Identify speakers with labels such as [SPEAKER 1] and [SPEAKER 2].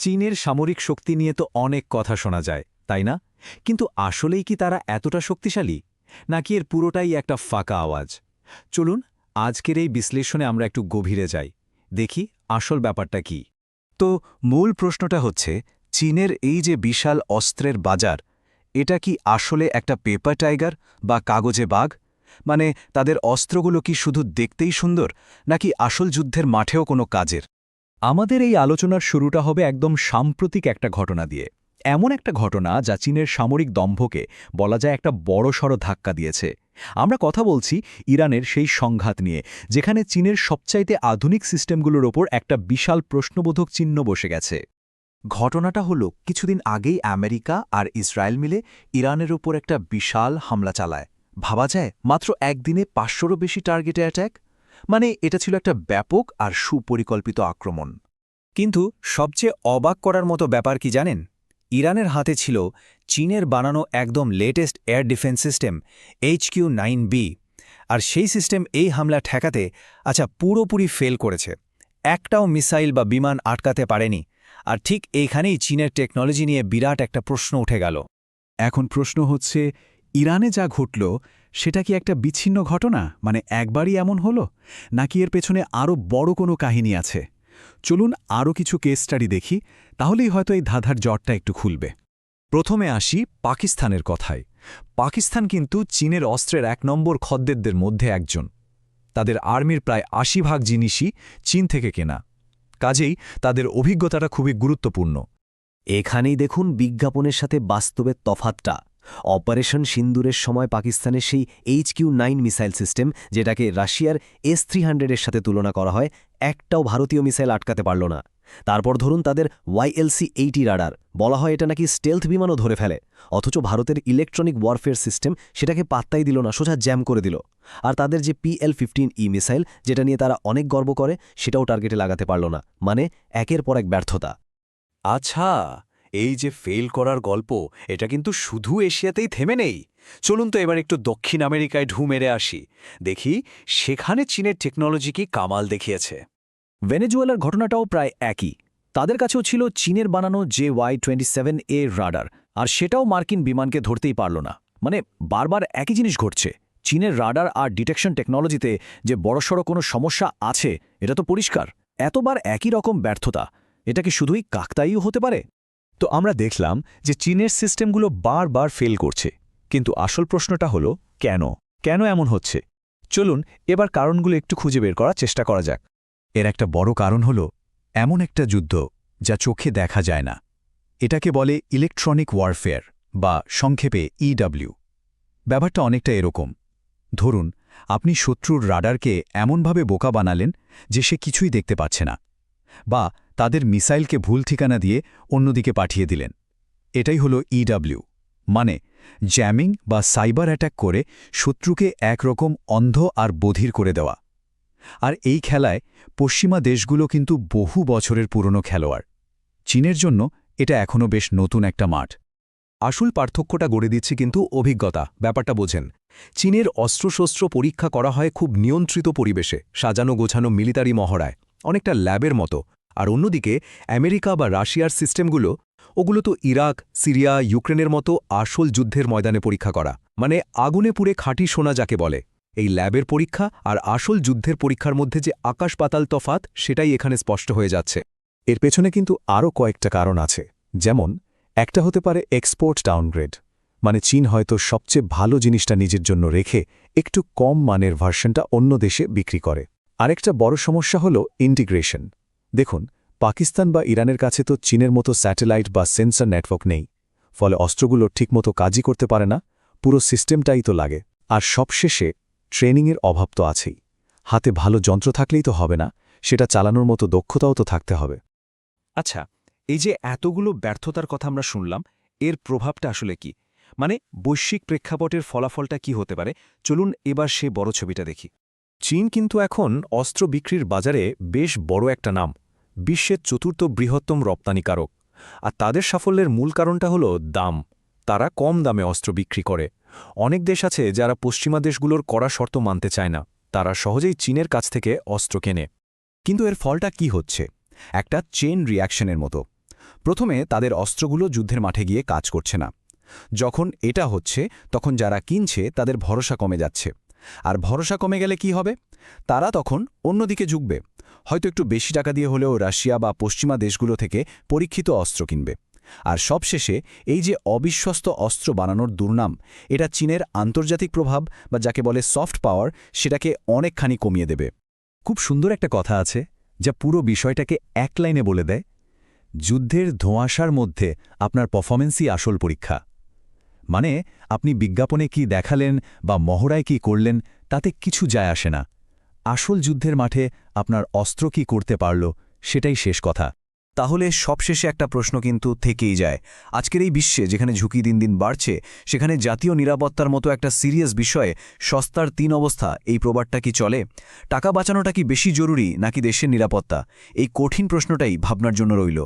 [SPEAKER 1] চীনের সামরিক শক্তি নিয়ে তো অনেক কথা শোনা যায় তাই না? কিন্তু আসলেই কি তারা এতটা শক্তিশালী, নাকি এর পুরোটাই একটা ফাঁকা আওয়াজ? চলুন আজকের এই বিশ্লেষণে আমরা একটু গভীরে যাই, দেখি আসল ব্যাপারটা কি। তো মূল প্রশ্নটা হচ্ছে, চীনের এই যে বিশাল অস্ত্রের বাজার, এটা কি আসলে একটা পেপার টাইগার বা কাগজে বাঘ? মানে তাদের অস্ত্রগুলো কি শুধু দেখতেই সুন্দর, নাকি আসল যুদ্ধের মাঠেও কোনো কাজের? আমাদের এই আলোচনার শুরুটা হবে একদম সাম্প্রতিক একটা ঘটনা দিয়ে। এমন একটা ঘটনা যা চীনের সামরিক দম্ভকে বলা যায় একটা বড়সড় ধাক্কা দিয়েছে। আমরা কথা বলছি ইরানের সেই সংঘাত নিয়ে, যেখানে চীনের সবচাইতে আধুনিক সিস্টেমগুলোর ওপর একটা বিশাল প্রশ্নবোধক চিহ্ন বসে গেছে। ঘটনাটা হলো কিছুদিন আগেই আমেরিকা আর ইসরায়েল মিলে ইরানের উপর একটা বিশাল হামলা চালায়। ভাবা যায় মাত্র একদিনে ৫০০রও বেশি টার্গেটে অ্যাট্যাক। মানে এটা ছিল একটা ব্যাপক আর সুপরিকল্পিত আক্রমণ। কিন্তু সবচেয়ে অবাক করার মতো ব্যাপার কি জানেন? ইরানের হাতে ছিল চীনের বানানো একদম latest air defence system HQ-9B, আর সেই সিস্টেম এই হামলা ঠেকাতে পুরোপুরি ফেল করেছে। একটাও মিসাইল বা বিমান আটকাতে পারেনি। আর ঠিক এইখানেই চীনের টেকনোলজি নিয়ে বিরাট একটা প্রশ্ন উঠে গেল। এখন প্রশ্ন হচ্ছে, ইরানে যা ঘটল সেটা কি একটা বিচ্ছিন্ন ঘটনা, মানে একবারই এমন হলো, নাকি এর পেছনে আরও বড় কোনো কাহিনী আছে? চলুন আরও কিছু কেস স্টাডি দেখি, তাহলেই হয়তো এই ধাঁধার জটটা একটু খুলবে। প্রথমে আসি পাকিস্তানের কথায়। পাকিস্তান কিন্তু চীনের অস্ত্রের ১ নম্বর খদ্দেরদের মধ্যে একজন। তাদের আর্মির প্রায় ৮০% জিনিসই চীন থেকে কেনা। কাজেই তাদের অভিজ্ঞতাটা খুবই গুরুত্বপূর্ণ।
[SPEAKER 2] এখানেই দেখুন বিজ্ঞাপনের সাথে বাস্তবের তফাতটা। অপারেশন সিন্দুরের সময় পাকিস্তানের সেই HQ-9 মিসাইল সিস্টেম, যেটাকে রাশিয়ার S-300-এর সাথে তুলনা করা হয়, একটাও ভারতীয় মিসাইল আটকাতে পারল না। তারপর ধরুন তাদের YLC-80 রাডার, বলা হয় এটা নাকি স্টেলথ বিমানও ধরে ফেলে, অথচ ভারতের ইলেকট্রনিক ওয়ারফেয়ার সিস্টেম সেটাকে পাত্তাই দিল না, সোজা জ্যাম করে দিল। আর তাদের যে PL-15E মিসাইল, যেটা নিয়ে তারা অনেক গর্ব করে, সেটাও টার্গেটে লাগাতে পারল না। মানে একের পর এক ব্যর্থতা।
[SPEAKER 1] আচ্ছা, এই যে ফেল করার গল্প, এটা কিন্তু শুধু এশিয়াতেই থেমে নেই। চলুন তো এবার একটু দক্ষিণ আমেরিকায় ঢু মেরে আসি, দেখি সেখানে চীনের টেকনোলজি কি কামাল দেখিয়েছে। ভেনেজুয়েলার ঘটনাটাও প্রায় একই। তাদের কাছেও ছিল চীনের বানানো JY-27A রাডার, আর সেটাও মার্কিন বিমানকে ধরতেই পারল না। মানে বারবার একই জিনিস ঘটছে। চীনের রাডার আর ডিটেকশন টেকনোলজিতে যে বড়সড় কোনো সমস্যা আছে, এটা তো পরিষ্কার। এতবার একই রকম ব্যর্থতা, এটা কি শুধুই কাকতাইও হতে পারে? তো আমরা দেখলাম যে চীনের সিস্টেমগুলো বারবার ফেল করছে, কিন্তু আসল প্রশ্নটা হলো কেন এমন হচ্ছে? চলুন এবার কারণগুলো একটু খুঁজে বের করার চেষ্টা করা যাক। এর একটা বড় কারণ হলো এমন একটা যুদ্ধ যা চোখে দেখা যায় না। এটাকে বলে ইলেকট্রনিক ওয়ারফেয়ার, বা সংক্ষেপে EW। ব্যাপারটা অনেকটা এরকম। ধরুন আপনি শত্রুর রাডারকে এমনভাবে বোকা বানালেন যে সে কিছুই দেখতে পাচ্ছে না, বা তাদের মিসাইলকে ভুল ঠিকানা দিয়ে অন্যদিকে পাঠিয়ে দিলেন। এটাই হলো EW, মানে জ্যামিং বা সাইবার অ্যাটাক করে শত্রুকে একরকম অন্ধ আর বধির করে দেওয়া। আর এই খেলায় পশ্চিমা দেশগুলো কিন্তু বহু বছরের পুরনো খেলোয়াড়। চীনের জন্য এটা এখনও বেশ নতুন একটা মাঠ। আসল পার্থক্যটা গড়ে দিচ্ছে কিন্তু অভিজ্ঞতা। ব্যাপারটা বোঝেন, চীনের অস্ত্রশস্ত্র পরীক্ষা করা হয় খুব নিয়ন্ত্রিত পরিবেশে, সাজানো গোছানো মিলিটারি মহড়ায়, অনেকটা ল্যাবের মতো। আর অন্যদিকে আমেরিকা বা রাশিয়ার সিস্টেমগুলো, ওগুলো তো ইরাক, সিরিয়া, ইউক্রেনের মতো আসল যুদ্ধের ময়দানে পরীক্ষা করা, মানে আগুনে পুড়ে খাঁটি সোনা যাকে বলে। এই ল্যাবের পরীক্ষা আর আসল যুদ্ধের পরীক্ষার মধ্যে যে আকাশ পাতাল তফাত, সেটাই এখানে স্পষ্ট হয়ে যাচ্ছে। এর পেছনে কিন্তু আরও কয়েকটা কারণ আছে। যেমন একটা হতে পারে এক্সপোর্ট ডাউনগ্রেড, মানে চীন হয়তো সবচেয়ে ভালো জিনিসটা নিজের জন্য রেখে একটু কম মানের ভার্সনটা অন্য দেশে বিক্রি করে। আরেকটা বড় সমস্যা হলো ইন্টিগ্রেশন। দেখুন পাকিস্তান বা ইরানের কাছে তো চীনের মতো স্যাটেলাইট বা সেন্সর নেটওয়ার্ক নেই, ফলে অস্ত্রগুলো ঠিকমতো কাজই করতে পারে না, পুরো সিস্টেমটাই তো লাগে। আর সবশেষে ট্রেনিংয়ের অভাব তো আছেই। হাতে ভালো যন্ত্র থাকলেই তো হবে না, সেটা চালানোর মতো দক্ষতাও তো থাকতে হবে। আচ্ছা, এই যে এতগুলো ব্যর্থতার কথা আমরা শুনলাম, এর প্রভাবটা আসলে কি? মানে বৈশ্বিক প্রেক্ষাপটের ফলাফলটা কি হতে পারে? চলুন এবার সে বড় ছবিটা দেখি। চীন কিন্তু এখন অস্ত্র বিক্রির বাজারে বেশ বড় একটা নাম, বিশ্বের ৪র্থ বৃহত্তম রপ্তানিকারক। আর তাদের সাফল্যের মূল কারণটা হলো দাম। তারা কম দামে অস্ত্র বিক্রি করে। অনেক দেশ আছে যারা পশ্চিমা দেশগুলোর কড়া শর্ত মানতে চায় না, তারা সহজেই চীনের কাছ থেকে অস্ত্র কেনে। কিন্তু এর ফলটা কি হচ্ছে? একটা চেইন রিয়াকশনের মতো। প্রথমে তাদের অস্ত্রগুলো যুদ্ধের মাঠে গিয়ে কাজ করছে না। যখন এটা হচ্ছে তখন যারা কিনছে তাদের ভরসা কমে যাচ্ছে। আর ভরসা কমে গেলে কি হবে? তারা তখন অন্যদিকে ঝুঁকবে, হয়তো একটু বেশি টাকা দিয়ে হলেও রাশিয়া বা পশ্চিমা দেশগুলো থেকে পরীক্ষিত অস্ত্র কিনবে। আর সবশেষে এই যে অবিশ্বস্ত অস্ত্র বানানোর দুর্নাম, এটা চীনের আন্তর্জাতিক প্রভাব বা যাকে বলে সফট পাওয়ার, সেটাকে অনেকখানি কমিয়ে দেবে।
[SPEAKER 3] খুব সুন্দর একটা কথা আছে যা পুরো বিষয়টাকে এক লাইনে বলে দেয়, যুদ্ধের ধোঁয়াশার মধ্যে আপনার পারফরমেন্সই আসল পরীক্ষা। মানে আপনি বিজ্ঞাপনে কি দেখালেন বা মহড়ায় কি করলেন তাতে কিছু যায় আসে না। আসল যুদ্ধের মাঠে আপনার অস্ত্র কি করতে পারল সেটাই শেষ কথা।
[SPEAKER 2] তাহলে সবশেষে একটা প্রশ্ন কিন্তু থেকেই যায়। আজকের এই বিশ্বে যেখানে ঝুঁকি দিন দিন বাড়ছে, সেখানে জাতীয় নিরাপত্তার মতো একটা সিরিয়াস বিষয়ে সস্তার ৩ অবস্থা, এই প্রবাদটা কি চলে? টাকা বাঁচানোটা কি বেশি জরুরি নাকি দেশের নিরাপত্তা? এই কঠিন প্রশ্নটাই ভাবনার জন্য রইল।